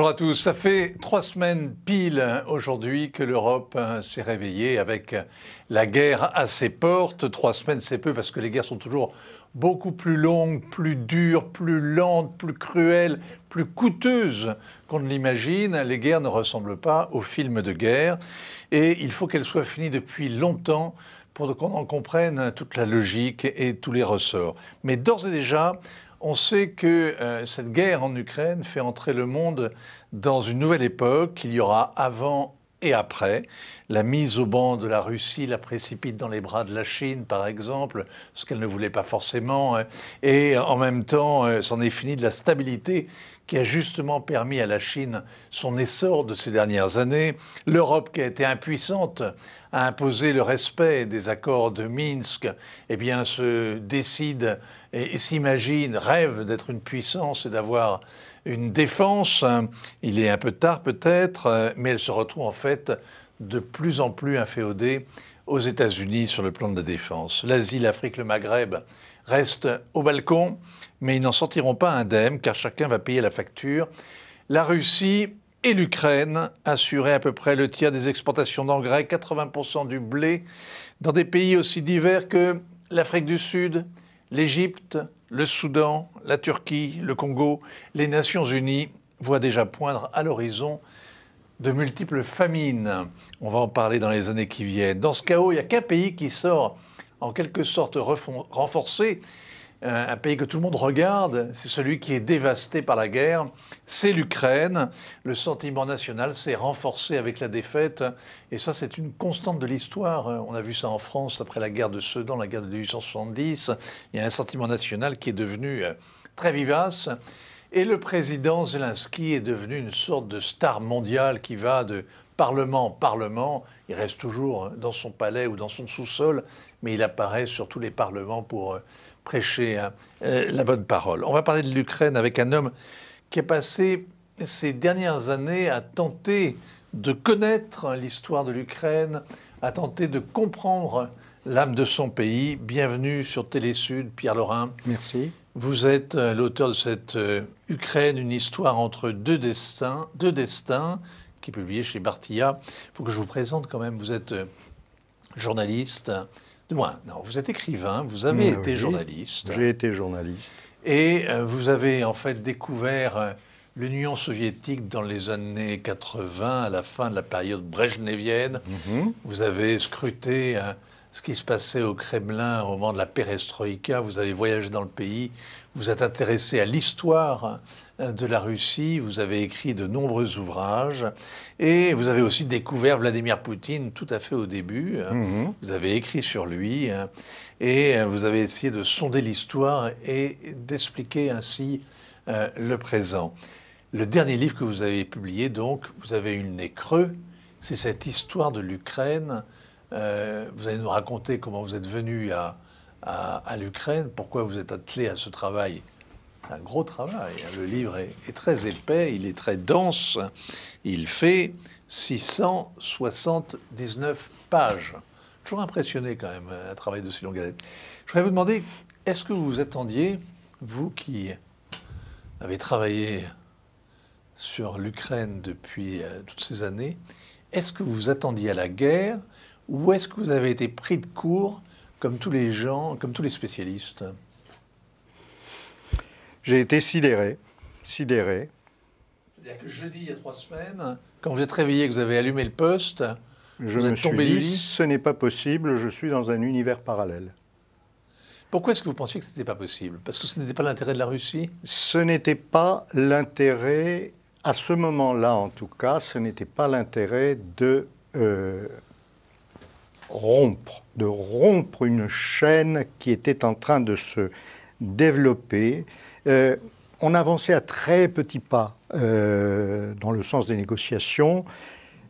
à tous. Ça fait 3 semaines pile aujourd'hui que l'Europe s'est réveillée avec la guerre à ses portes. 3 semaines, c'est peu parce que les guerres sont toujours beaucoup plus longues, plus dures, plus lentes, plus cruelles, plus coûteuses qu'on ne l'imagine. Les guerres ne ressemblent pas aux films de guerre et il faut qu'elles soient finies depuis longtemps pour qu'on en comprenne toute la logique et tous les ressorts. Mais d'ores et déjà, on sait que cette guerre en Ukraine fait entrer le monde dans une nouvelle époque, qu'il y aura avant et après. La mise au banc de la Russie la précipite dans les bras de la Chine, par exemple, ce qu'elle ne voulait pas forcément. Et en même temps, c'en est fini de la stabilité qui a justement permis à la Chine son essor de ces dernières années. L'Europe, qui a été impuissante à imposer le respect des accords de Minsk, eh bien, se décide et s'imagine, rêve d'être une puissance et d'avoir une défense. Il est un peu tard peut-être, mais elle se retrouve en fait de plus en plus inféodée aux États-Unis sur le plan de la défense. L'Asie, l'Afrique, le Maghreb restent au balcon, mais ils n'en sortiront pas indemnes car chacun va payer la facture. La Russie et l'Ukraine assuraient à peu près le tiers des exportations d'engrais, 80% du blé, dans des pays aussi divers que l'Afrique du Sud, l'Égypte, le Soudan, la Turquie, le Congo. Les Nations Unies voient déjà poindre à l'horizon de multiples famines. On va en parler dans les années qui viennent. Dans ce chaos, il n'y a qu'un pays qui sort en quelque sorte renforcé, un pays que tout le monde regarde, c'est celui qui est dévasté par la guerre, c'est l'Ukraine. Le sentiment national s'est renforcé avec la défaite, et ça c'est une constante de l'histoire. On a vu ça en France après la guerre de Sedan, la guerre de 1870. Il y a un sentiment national qui est devenu très vivace, et le président Zelensky est devenu une sorte de star mondiale qui va de parlement en parlement. Il reste toujours dans son palais ou dans son sous-sol, mais il apparaît sur tous les parlements pour prêcher la bonne parole. On va parler de l'Ukraine avec un homme qui a passé ces dernières années à tenter de connaître l'histoire de l'Ukraine, à tenter de comprendre l'âme de son pays. Bienvenue sur Télésud, Pierre Laurin. Merci. Vous êtes l'auteur de cette Ukraine, une histoire entre deux destins, qui est publié chez Bartilla. Il faut que je vous présente quand même. Vous êtes journaliste. Non, vous êtes écrivain, vous avez été journaliste. J'ai été journaliste. Et vous avez en fait découvert l'Union soviétique dans les années 80, à la fin de la période brejnevienne. Vous avez scruté ce qui se passait au Kremlin au moment de la perestroïka. Vous avez voyagé dans le pays. Vous êtes intéressé à l'histoire de la Russie. Vous avez écrit de nombreux ouvrages. Et vous avez aussi découvert Vladimir Poutine tout à fait au début. Vous avez écrit sur lui. Et vous avez essayé de sonder l'histoire et d'expliquer ainsi le présent. Le dernier livre que vous avez publié, donc, vous avez eu le nez creux. C'est cette histoire de l'Ukraine. Vous allez nous raconter comment vous êtes venu à l'Ukraine, pourquoi vous êtes attelé à ce travail. C'est un gros travail. Le livre est très épais, il est très dense. Il fait 679 pages. Toujours impressionné quand même, un travail de si longue haleine. Je voudrais vous demander, est-ce que vous vous attendiez, vous qui avez travaillé sur l'Ukraine depuis toutes ces années, est-ce que vous vous attendiez à la guerre ou est-ce que vous avez été pris de court comme tous les gens, comme tous les spécialistes? J'ai été sidéré. C'est-à-dire que jeudi, il y a 3 semaines, quand vous êtes réveillé, que vous avez allumé le poste, je vous me êtes suis tombé du dit, lit. ce n'est pas possible, je suis dans un univers parallèle. Pourquoi est-ce que vous pensiez que ce n'était pas possible? Parce que ce n'était pas l'intérêt de la Russie? Ce n'était pas l'intérêt, à ce moment-là en tout cas, ce n'était pas l'intérêt de rompre une chaîne qui était en train de se développer. On avançait à très petits pas dans le sens des négociations.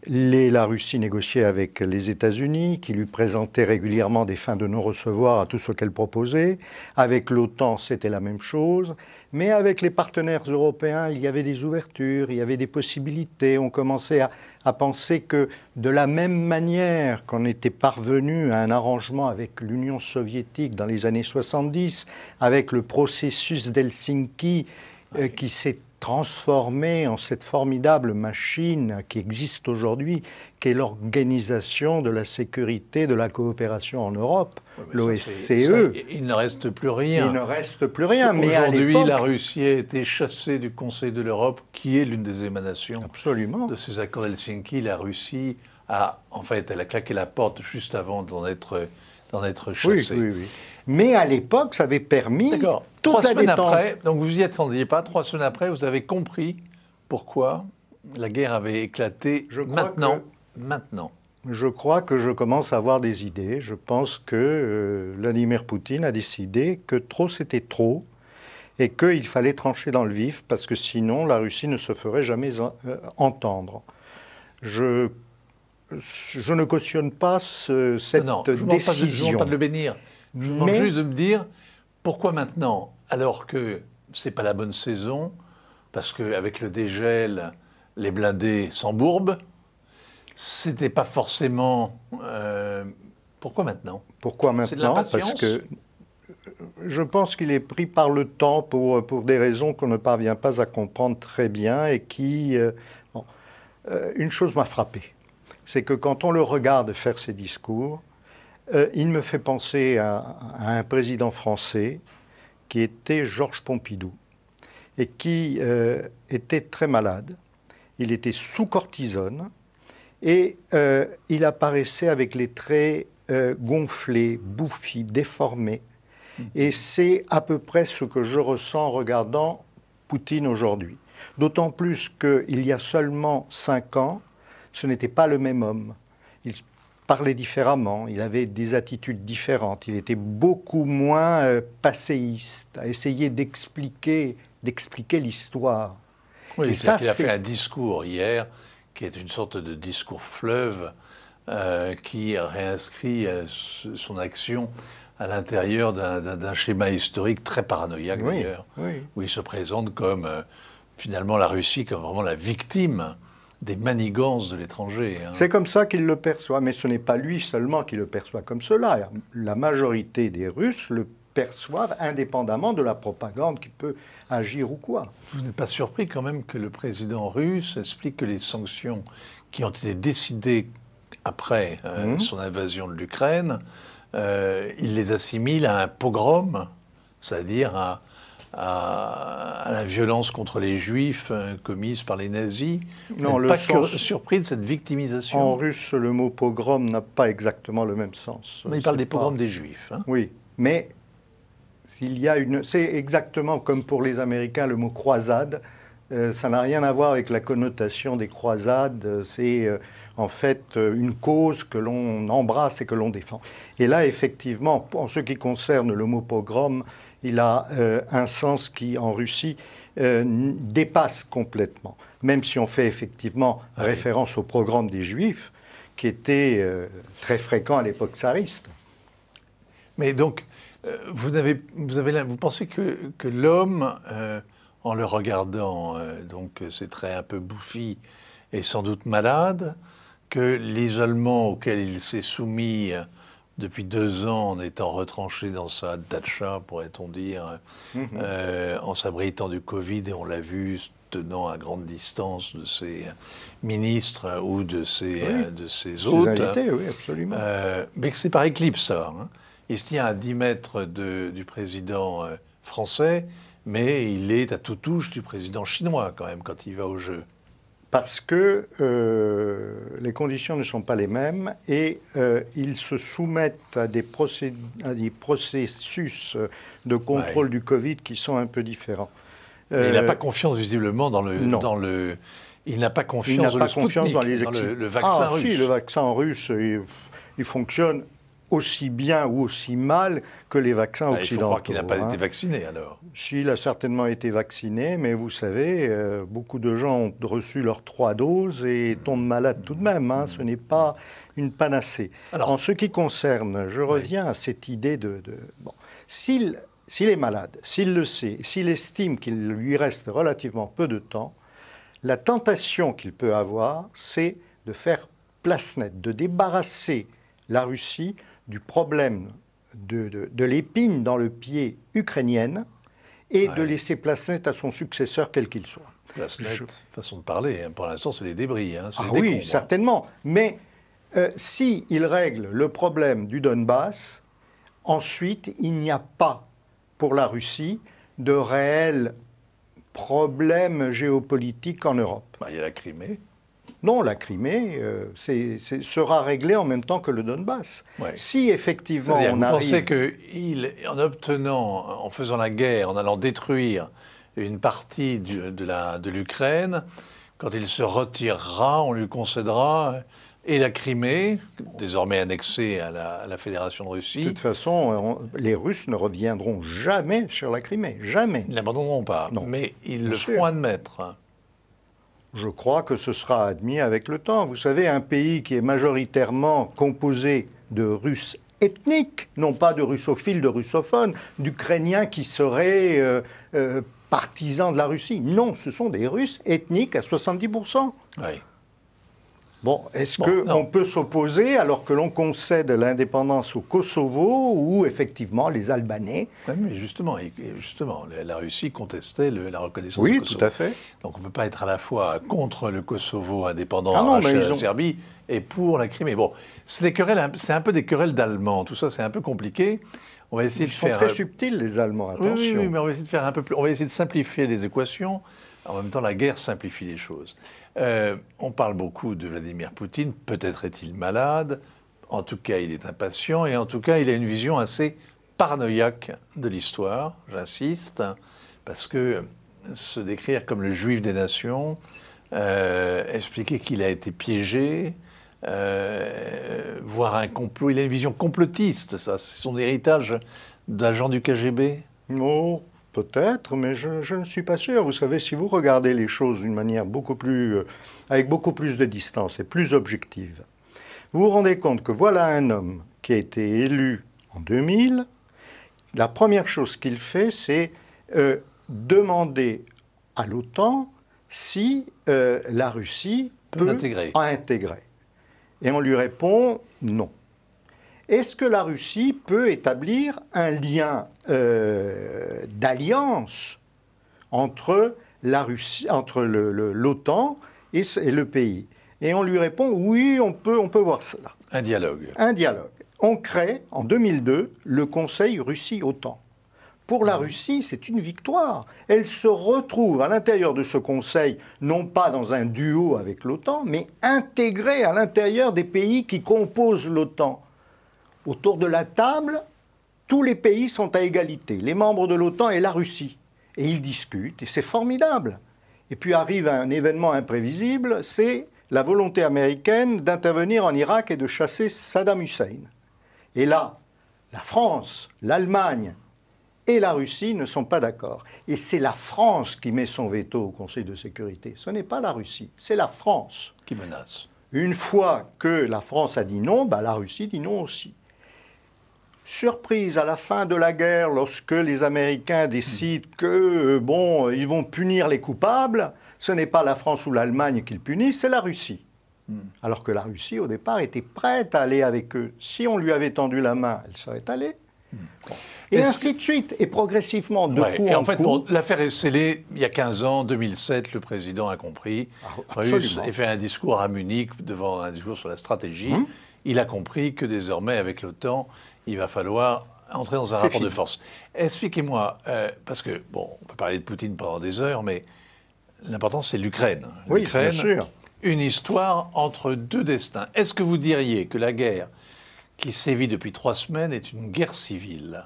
La Russie négociait avec les États-Unis, qui lui présentaient régulièrement des fins de non-recevoir à tout ce qu'elle proposait. Avec l'OTAN, c'était la même chose. Mais avec les partenaires européens, il y avait des ouvertures, il y avait des possibilités. On commençait à penser que de la même manière qu'on était parvenu à un arrangement avec l'Union soviétique dans les années 70, avec le processus d'Helsinki qui s'est transformée en cette formidable machine qui existe aujourd'hui, qui est l'Organisation de la sécurité de la coopération en Europe, l'OSCE. Il ne reste plus rien. Il ne reste plus rien. Mais aujourd'hui, la Russie a été chassée du Conseil de l'Europe, qui est l'une des émanations de ces accords d'Helsinki. La Russie elle a claqué la porte juste avant d'en être chassée. Oui. Mais à l'époque, ça avait permis toute la détente. Après, donc vous y attendiez pas, 3 semaines après, vous avez compris pourquoi la guerre avait éclaté maintenant. Je crois que je commence à avoir des idées. Je pense que Vladimir Poutine a décidé que trop c'était trop et qu'il fallait trancher dans le vif parce que sinon la Russie ne se ferait jamais entendre. Je ne cautionne pas cette décision. Je ne demande pas de le bénir. Je vous demande juste de me dire pourquoi maintenant, alors que ce n'est pas la bonne saison, parce qu'avec le dégel, les blindés s'embourbent, c'était pas forcément... pourquoi maintenant? Pourquoi maintenant? C'est de l'impatience? Parce que je pense qu'il est pris par le temps pour des raisons qu'on ne parvient pas à comprendre très bien et qui... une chose m'a frappé, c'est que quand on le regarde faire ses discours, il me fait penser à un président français qui était Georges Pompidou et qui était très malade. Il était sous cortisone et il apparaissait avec les traits gonflés, bouffis, déformés. Et c'est à peu près ce que je ressens en regardant Poutine aujourd'hui. D'autant plus qu'il y a seulement 5 ans, ce n'était pas le même homme. Il parlait différemment, il avait des attitudes différentes, il était beaucoup moins passéiste, à essayer d'expliquer l'histoire. Oui, il a fait un discours hier qui est une sorte de discours fleuve qui réinscrit son action à l'intérieur d'un schéma historique très paranoïaque d'ailleurs, où il se présente comme finalement la Russie comme vraiment la victime des manigances de l'étranger. C'est comme ça qu'il le perçoit, mais ce n'est pas lui seulement qui le perçoit comme cela. La majorité des Russes le perçoivent indépendamment de la propagande qui peut agir ou quoi. Vous n'êtes pas surpris quand même que le président russe explique que les sanctions qui ont été décidées après son invasion de l'Ukraine, il les assimile à un pogrom, c'est-à-dire à la violence contre les Juifs commise par les nazis. Non, pas surpris de cette victimisation. En russe, le mot pogrom n'a pas exactement le même sens. Mais il parle des pogroms des Juifs. Oui, mais c'est exactement comme pour les Américains le mot croisade. Ça n'a rien à voir avec la connotation des croisades. C'est en fait une cause que l'on embrasse et que l'on défend. Et là, effectivement, en ce qui concerne le mot pogrom, il a un sens qui, en Russie, dépasse complètement. Même si on fait effectivement référence au pogrom des Juifs, qui était très fréquent à l'époque tsariste. Mais donc, vous pensez que l'homme, en le regardant, donc ces traits un peu bouffis, est sans doute malade, que l'isolement auquel il s'est soumis depuis 2 ans, en étant retranché dans sa datcha, pourrait-on dire, en s'abritant du Covid, et on l'a vu tenant à grande distance de ses ministres ou de ses hôtes. Oui, absolument. Mais que c'est par éclipse, ça. Il se tient à 10 mètres du président français, mais il est à tout touche du président chinois, quand même, quand il va au jeu. Parce que les conditions ne sont pas les mêmes et ils se soumettent à des processus de contrôle du Covid qui sont un peu différents. Il n'a pas confiance visiblement dans le il n'a pas confiance dans le Sputnik, dans le vaccin russe. Si, le vaccin russe, il fonctionne aussi bien ou aussi mal que les vaccins occidentaux. Il faut croire qu'il n'a pas été vacciné, alors. Si, il a certainement été vacciné, mais vous savez, beaucoup de gens ont reçu leurs 3 doses et tombent malades tout de même. Ce n'est pas une panacée. Alors, en ce qui concerne, je reviens à cette idée bon, s'il est malade, s'il le sait, s'il estime qu'il lui reste relativement peu de temps, la tentation qu'il peut avoir, c'est de faire place nette, de débarrasser la Russie du problème de l'épine dans le pied ukrainienne et de laisser place nette à son successeur, quel qu'il soit. Place nette, façon de parler. Hein. Pour l'instant, c'est les débris. Hein. Ah oui, certainement. Mais s'il règle le problème du Donbass, ensuite, il n'y a pas pour la Russie de réel problème géopolitique en Europe. Il y a la Crimée. Non, la Crimée sera réglée en même temps que le Donbass. Ouais. Si effectivement on vous arrive... pensez en faisant la guerre, en allant détruire une partie de l'Ukraine, quand il se retirera, on lui concédera et la Crimée, désormais annexée à la Fédération de Russie. De toute façon, les Russes ne reviendront jamais sur la Crimée, jamais. Ils ne l'abandonneront pas, non. Mais ils le feront admettre. Je crois que ce sera admis avec le temps. Vous savez, un pays qui est majoritairement composé de Russes ethniques, non pas de russophiles, de russophones, d'Ukrainiens qui seraient partisans de la Russie. Non, ce sont des Russes ethniques à 70%. Oui. Bon, est-ce qu'on peut s'opposer alors que l'on concède l'indépendance au Kosovo ou effectivement les Albanais? Oui, mais justement, la Russie contestait la reconnaissance du Kosovo. Oui, tout à fait. Donc on ne peut pas être à la fois contre le Kosovo indépendant arraché à la Serbie et pour la Crimée. Bon, c'est un peu des querelles d'Allemands. Tout ça, c'est un peu compliqué. On va essayer Ils sont très subtils, les Allemands, attention. Oui, mais on va essayer de faire un peu plus... On va essayer de simplifier les équations. En même temps, la guerre simplifie les choses. On parle beaucoup de Vladimir Poutine. Peut-être est-il malade. En tout cas, il est impatient. Et en tout cas, il a une vision assez paranoïaque de l'histoire. J'insiste. Parce que se décrire comme le juif des nations, expliquer qu'il a été piégé, voir un complot. Il a une vision complotiste, ça. C'est son héritage d'agent du KGB. Non. Peut-être, mais je ne suis pas sûr. Vous savez, si vous regardez les choses d'une manière avec beaucoup plus de distance et plus objective, vous vous rendez compte que voilà un homme qui a été élu en 2000. La première chose qu'il fait, c'est demander à l'OTAN si la Russie peut intégrer. Et on lui répond non. Est-ce que la Russie peut établir un lien d'alliance entre l'OTAN et le pays? Et on lui répond oui, on peut voir cela. Un dialogue. Un dialogue. On crée en 2002 le Conseil Russie-OTAN. Pour la Russie, c'est une victoire. Elle se retrouve à l'intérieur de ce Conseil, non pas dans un duo avec l'OTAN, mais intégrée à l'intérieur des pays qui composent l'OTAN. Autour de la table, tous les pays sont à égalité, les membres de l'OTAN et la Russie. Et ils discutent, et c'est formidable. Et puis arrive un événement imprévisible, c'est la volonté américaine d'intervenir en Irak et de chasser Saddam Hussein. Et là, la France, l'Allemagne et la Russie ne sont pas d'accord. Et c'est la France qui met son veto au Conseil de sécurité. Ce n'est pas la Russie, c'est la France. Qui menace. Une fois que la France a dit non, la Russie dit non aussi. Surprise à la fin de la guerre, lorsque les Américains décident que, ils vont punir les coupables, ce n'est pas la France ou l'Allemagne qu'ils punissent, c'est la Russie. Alors que la Russie, au départ, était prête à aller avec eux. Si on lui avait tendu la main, elle serait allée. Et ainsi de suite, et progressivement, de coup en coup... L'affaire est scellée, il y a 15 ans, 2007, le président a compris, et fait un discours à Munich, devant un discours sur la stratégie. Il a compris que désormais, avec l'OTAN, il va falloir entrer dans un rapport de force. Expliquez-moi, parce que, on peut parler de Poutine pendant des heures, mais l'important, c'est l'Ukraine. Oui, bien sûr. Une histoire entre deux destins. Est-ce que vous diriez que la guerre qui sévit depuis 3 semaines est une guerre civile?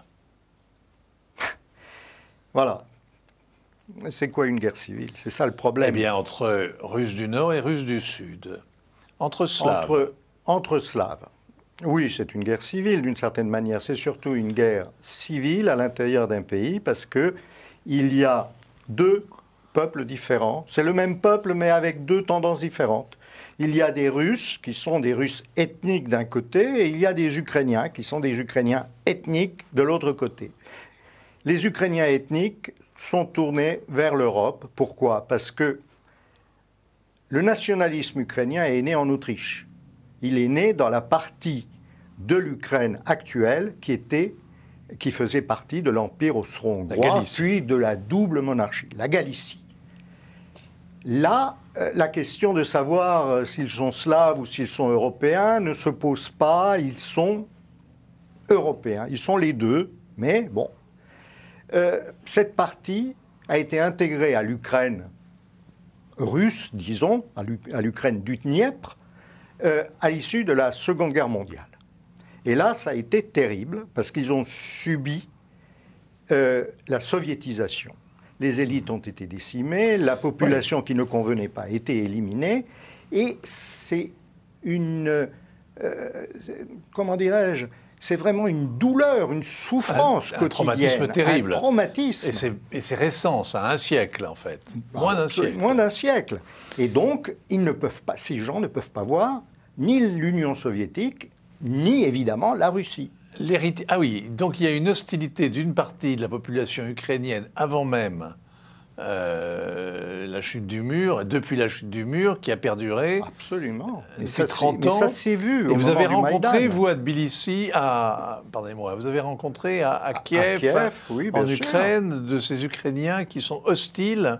Voilà. C'est quoi une guerre civile? C'est ça le problème. Eh bien, entre Russes du Nord et Russes du Sud. Entre Slaves. Entre Slaves. Oui, c'est une guerre civile d'une certaine manière. C'est surtout une guerre civile à l'intérieur d'un pays parce qu'il y a 2 peuples différents. C'est le même peuple mais avec 2 tendances différentes. Il y a des Russes qui sont des Russes ethniques d'un côté et il y a des Ukrainiens qui sont des Ukrainiens ethniques de l'autre côté. Les Ukrainiens ethniques sont tournés vers l'Europe. Pourquoi? Parce que le nationalisme ukrainien est né en Autriche. Il est né dans la partie de l'Ukraine actuelle qui était qui faisait partie de l'Empire austro-hongrois, puis de la double monarchie, la Galicie. Là, la question de savoir s'ils sont slaves ou s'ils sont européens ne se pose pas, ils sont européens, ils sont les deux, mais bon. Cette partie a été intégrée à l'Ukraine russe, disons, à l'Ukraine du Dniepr, à l'issue de la Seconde Guerre mondiale. Et là, ça a été terrible, parce qu'ils ont subi la soviétisation. Les élites ont été décimées, la population qui ne convenait pas a été éliminée, et c'est une... comment dirais-je ? C'est vraiment une douleur, une souffrance quotidienne. Un traumatisme terrible. Un traumatisme. Et c'est récent, ça, un siècle en fait. Moins d'un siècle. Moins d'un siècle. Et donc, ils ne peuvent pas, ces gens ne peuvent pas voir ni l'Union soviétique, ni évidemment la Russie. Ah oui, donc il y a une hostilité d'une partie de la population ukrainienne avant même la chute du mur, depuis la chute du mur, qui a perduré. Absolument. Depuis 30 ans. Mais ça s'est vu. Et vous avez rencontré, vous, à Tbilissi, pardonnez-moi, vous avez rencontré à Kiev, oui, en Ukraine, de ces Ukrainiens qui sont hostiles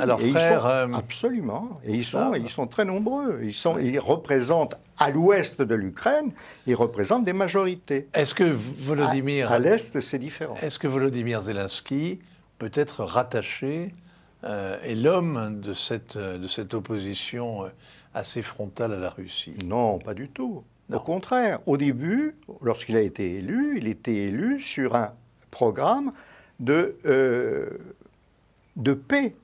à leurs frères. Absolument. Et ils sont très nombreux. Ils représentent, à l'ouest de l'Ukraine, ils représentent des majorités. Est-ce que Volodymyr... À l'est, c'est différent. Est-ce que Volodymyr Zelensky peut être rattaché, est l'homme de cette opposition assez frontale à la Russie? Non, pas du tout. Non. Au contraire, au début, lorsqu'il a été élu, il était élu sur un programme de paix.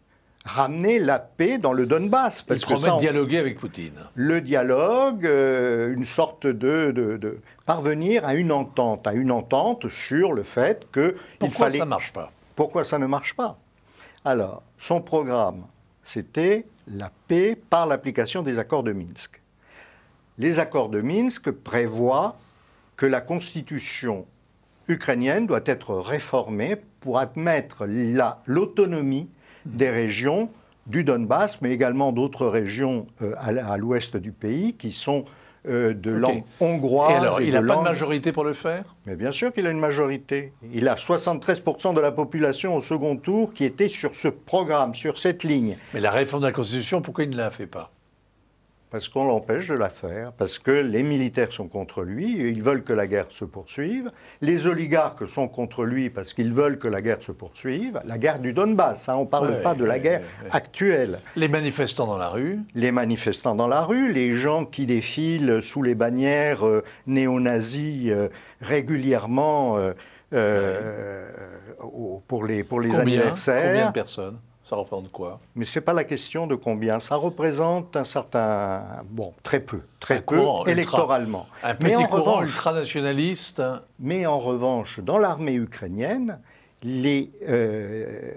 Ramener la paix dans le Donbass. Parce il promet de dialoguer avec Poutine. Le dialogue, une sorte de parvenir à une entente sur le fait que... Pourquoi ça ne marche pas? Pourquoi ça ne marche pas? Alors, son programme, c'était la paix par l'application des accords de Minsk. Les accords de Minsk prévoient que la constitution ukrainienne doit être réformée pour admettre l'autonomie des régions du Donbass, mais également d'autres régions à l'ouest du pays qui sont de langue hongroise. Et alors, il n'a pas de majorité pour le faire? Mais bien sûr qu'il a une majorité. Il a 73% de la population au second tour qui était sur ce programme, sur cette ligne. Mais la réforme de la Constitution, pourquoi il ne la fait pas? Parce qu'on l'empêche de la faire, parce que les militaires sont contre lui, et ils veulent que la guerre se poursuive. Les oligarques sont contre lui parce qu'ils veulent que la guerre se poursuive. La guerre du Donbass, on ne parle pas de la guerre actuelle. Les manifestants dans la rue. Les manifestants dans la rue, les gens qui défilent sous les bannières néo-nazis régulièrement pour les anniversaires. Combien de personnes? Ça représente quoi? Mais ce n'est pas la question de combien. Ça représente un certain... Bon, très peu électoralement. Un petit courant ultranationaliste. Mais en revanche, dans l'armée ukrainienne, les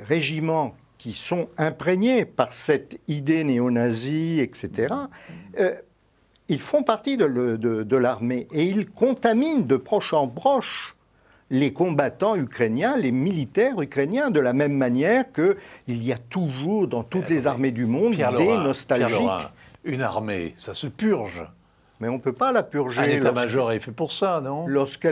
régiments qui sont imprégnés par cette idée néo-nazie, etc., ils font partie de l'armée et ils contaminent de proche en proche les combattants ukrainiens, les militaires ukrainiens, de la même manière qu'il y a toujours dans toutes les armées du monde des nostalgiques. Pierre Laurin, une armée, ça se purge. Mais on ne peut pas la purger. Un état-major est fait pour ça, non? Lorsque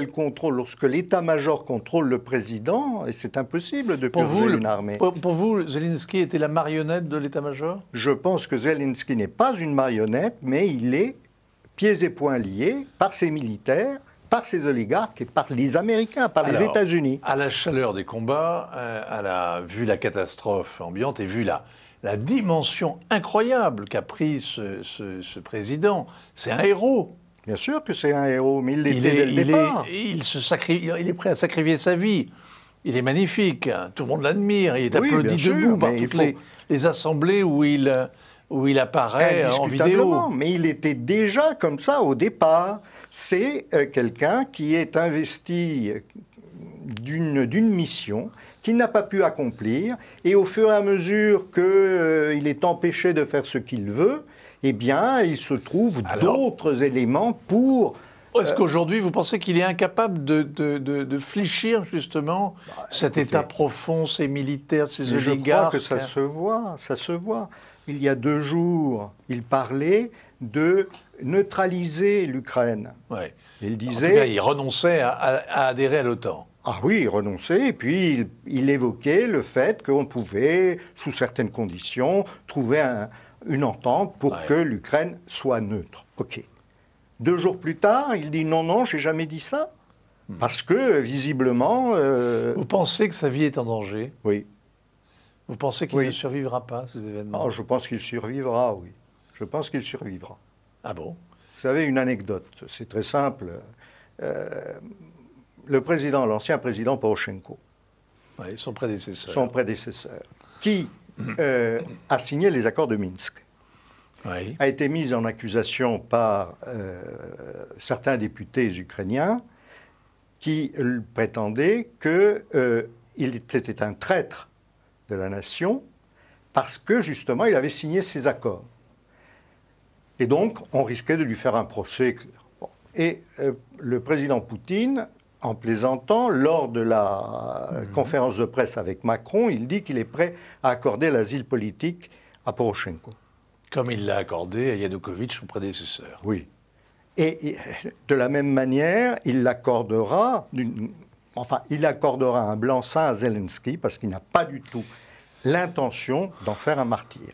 l'état-major contrôle le président, c'est impossible de purger une armée. Pour vous, Zelensky était la marionnette de l'état-major? Je pense que Zelensky n'est pas une marionnette, mais il est pieds et poings liés par ses militaires, par ses oligarques et par les Américains, par les États-Unis. À la chaleur des combats, vu la catastrophe ambiante et vu la dimension incroyable qu'a pris ce président, c'est un héros. Bien sûr que c'est un héros, mais il l'était dès le départ. Il est prêt à sacrifier sa vie. Il est magnifique, tout le monde l'admire, il est applaudi debout par toutes les assemblées où il apparaît en vidéo. Mais il était déjà comme ça au départ. C'est quelqu'un qui est investi d'une mission qu'il n'a pas pu accomplir, et au fur et à mesure qu'il est empêché de faire ce qu'il veut, eh bien, il se trouve d'autres éléments pour... Est-ce qu'aujourd'hui, vous pensez qu'il est incapable de fléchir, justement, cet état profond, ces militaires, ces oligarques? Je crois que ça se voit. il y a 2 jours, il parlait de neutraliser l'Ukraine. Ouais. Il disait... En tout cas, il renonçait à adhérer à l'OTAN. Ah oui, il renonçait, et puis il évoquait le fait qu'on pouvait, sous certaines conditions, trouver une entente pour que l'Ukraine soit neutre. OK. 2 jours plus tard, il dit non, non, j'ai jamais dit ça. Parce que, visiblement... Vous pensez que sa vie est en danger? Oui. Vous pensez qu'il ne survivra pas, ces événements? Oh, je pense qu'il survivra, oui. Je pense qu'il survivra. Ah bon? Vous savez, une anecdote, c'est très simple. L'ancien président Poroshenko, son prédécesseur, qui a signé les accords de Minsk, a été mis en accusation par certains députés ukrainiens qui prétendaient qu'il était un traître de la nation parce que, justement, il avait signé ces accords. Et donc, on risquait de lui faire un procès. Et le président Poutine, en plaisantant, lors de la conférence de presse avec Macron, il dit qu'il est prêt à accorder l'asile politique à Poroshenko. Comme il l'a accordé à Yanukovych, son prédécesseur. Oui. Et de la même manière, il accordera un blanc-seing à Zelensky parce qu'il n'a pas du tout l'intention d'en faire un martyr.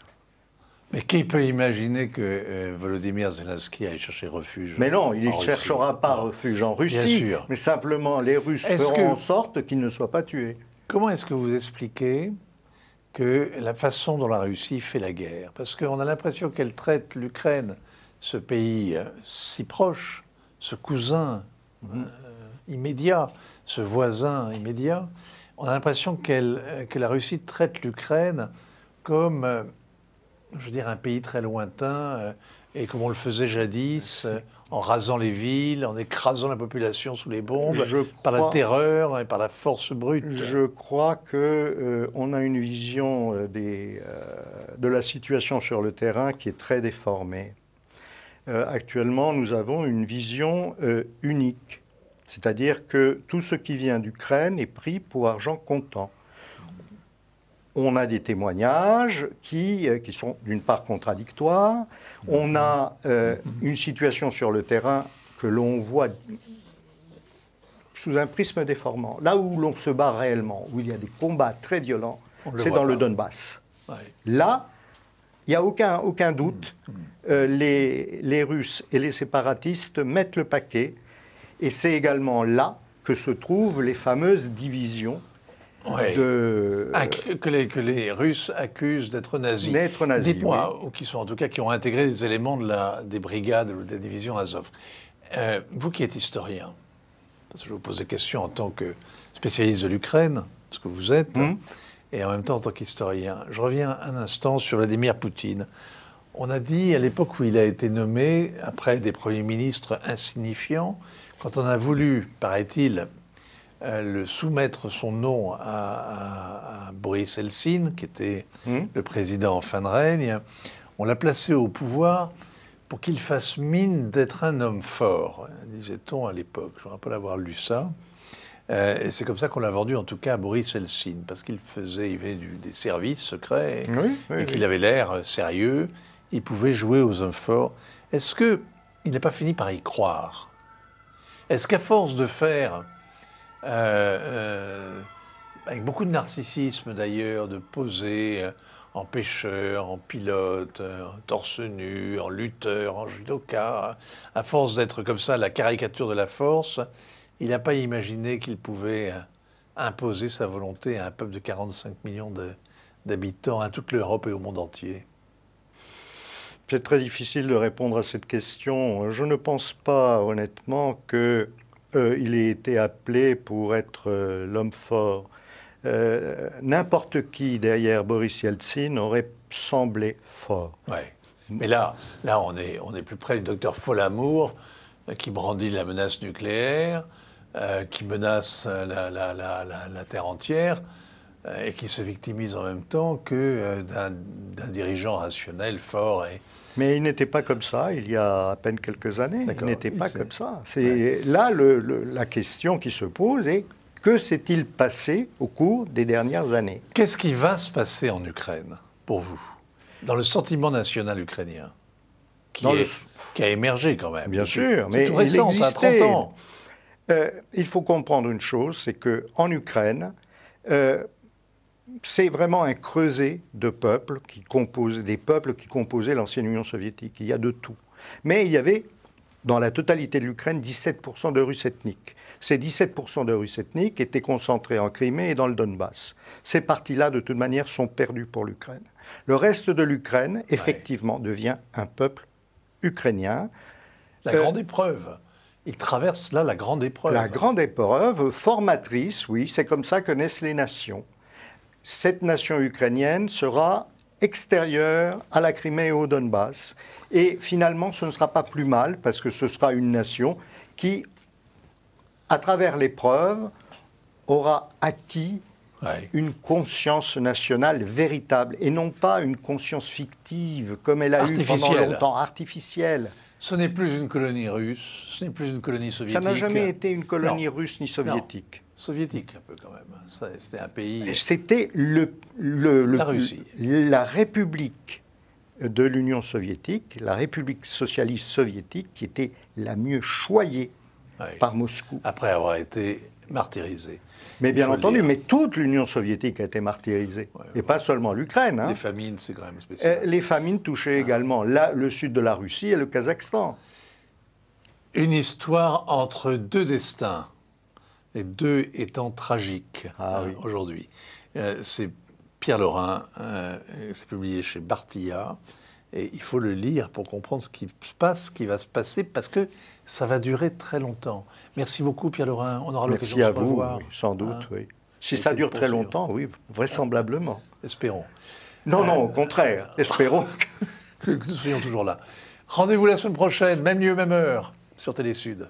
Mais qui peut imaginer que Volodymyr Zelensky aille chercher refuge? Mais non, il ne cherchera pas refuge en Russie. Bien sûr. Mais simplement, les Russes feront en sorte qu'il ne soit pas tué. Comment est-ce que vous expliquez que la façon dont la Russie fait la guerre? Parce qu'on a l'impression qu'elle traite l'Ukraine, ce pays si proche, ce cousin immédiat, ce voisin immédiat, on a l'impression que la Russie traite l'Ukraine comme, je veux dire, un pays très lointain, et comme on le faisait jadis, en rasant les villes, en écrasant la population sous les bombes, par la terreur et par la force brute. Je crois qu'on a une vision de la situation sur le terrain qui est très déformée. Actuellement, nous avons une vision unique, c'est-à-dire que tout ce qui vient d'Ukraine est pris pour argent comptant. On a des témoignages qui sont d'une part contradictoires, on a une situation sur le terrain que l'on voit sous un prisme déformant. Là où l'on se bat réellement, où il y a des combats très violents, c'est dans le Donbass. Ouais. Là, il n'y a aucun doute. Les Russes et les séparatistes mettent le paquet. Et c'est également là que se trouvent les fameuses divisions que les Russes accusent d'être nazis. Dites-moi, ou qui ont intégré des éléments des brigades ou de la division Azov. Vous qui êtes historien, parce que je vous pose des questions en tant que spécialiste de l'Ukraine, ce que vous êtes, et en même temps en tant qu'historien. Je reviens un instant sur Vladimir Poutine. On a dit, à l'époque où il a été nommé, après des premiers ministres insignifiants, quand on a voulu, paraît-il, soumettre son nom à Boris Eltsine, qui était le président en fin de règne, on l'a placé au pouvoir pour qu'il fasse mine d'être un homme fort, disait-on à l'époque. Je ne me rappelle avoir lu ça. Et c'est comme ça qu'on l'a vendu, en tout cas, à Boris Eltsine, parce qu'il avait des services secrets et qu'il avait l'air sérieux. Il pouvait jouer aux hommes forts. Est-ce qu'il n'a pas fini par y croire? Est-ce qu'à force de faire, avec beaucoup de narcissisme d'ailleurs, de poser en pêcheur, en pilote, en torse nu, en lutteur, en judoka, à force d'être comme ça la caricature de la force, il n'a pas imaginé qu'il pouvait imposer sa volonté à un peuple de 45 millions d'habitants, à toute l'Europe et au monde entier? C'est très difficile de répondre à cette question. Je ne pense pas, honnêtement, qu'il ait été appelé pour être l'homme fort. N'importe qui derrière Boris Yeltsin aurait semblé fort. Ouais. Mais là on est plus près du docteur Folamour, qui brandit la menace nucléaire, qui menace la Terre entière, et qui se victimise en même temps que d'un dirigeant rationnel, fort. Mais il n'était pas comme ça il y a à peine quelques années. Il n'était pas comme ça. Là, la question qui se pose est: que s'est-il passé au cours des dernières années? Qu'est-ce qui va se passer en Ukraine, pour vous? Dans le sentiment national ukrainien, qui a émergé quand même. Bien sûr, mais tout récent, ça a 30 ans. Il faut comprendre une chose, c'est qu'en Ukraine, c'est vraiment un creuset de peuples des peuples qui composaient l'ancienne Union soviétique. Il y a de tout. Mais il y avait, dans la totalité de l'Ukraine, 17% de Russes ethniques. Ces 17% de Russes ethniques étaient concentrés en Crimée et dans le Donbass. Ces parties-là, de toute manière, sont perdues pour l'Ukraine. Le reste de l'Ukraine, effectivement, devient un peuple ukrainien. La grande épreuve. Il traverse là la grande épreuve. La grande épreuve, formatrice, oui, c'est comme ça que naissent les nations. Cette nation ukrainienne sera extérieure à la Crimée et au Donbass. Et finalement, ce ne sera pas plus mal, parce que ce sera une nation qui, à travers l'épreuve, aura acquis une conscience nationale véritable, et non pas une conscience fictive, comme elle a eu pendant longtemps, artificielle. Ce n'est plus une colonie russe, ce n'est plus une colonie soviétique. Ça n'a jamais été une colonie russe ni soviétique. Non. Soviétique un peu quand même. C'était un pays... C'était la Russie. La République de l'Union soviétique, la République socialiste soviétique, qui était la mieux choyée par Moscou. Après avoir été martyrisée. Mais bien entendu, mais toute l'Union soviétique a été martyrisée. Et pas seulement l'Ukraine. Hein. Les famines, c'est quand même spécial. Les famines touchaient également le sud de la Russie et le Kazakhstan. Une histoire entre deux destins, les deux étant tragiques aujourd'hui. C'est Pierre Laurin, c'est publié chez Bartilla, et il faut le lire pour comprendre ce qui se passe, ce qui va se passer, parce que ça va durer très longtemps. Merci beaucoup Pierre Laurin, on aura l'occasion de se revoir. Oui, sans doute, oui. Si ça dure très longtemps, oui, vraisemblablement. Espérons. Non, au contraire, espérons que nous soyons toujours là. Rendez-vous la semaine prochaine, même lieu, même heure, sur Télé Sud.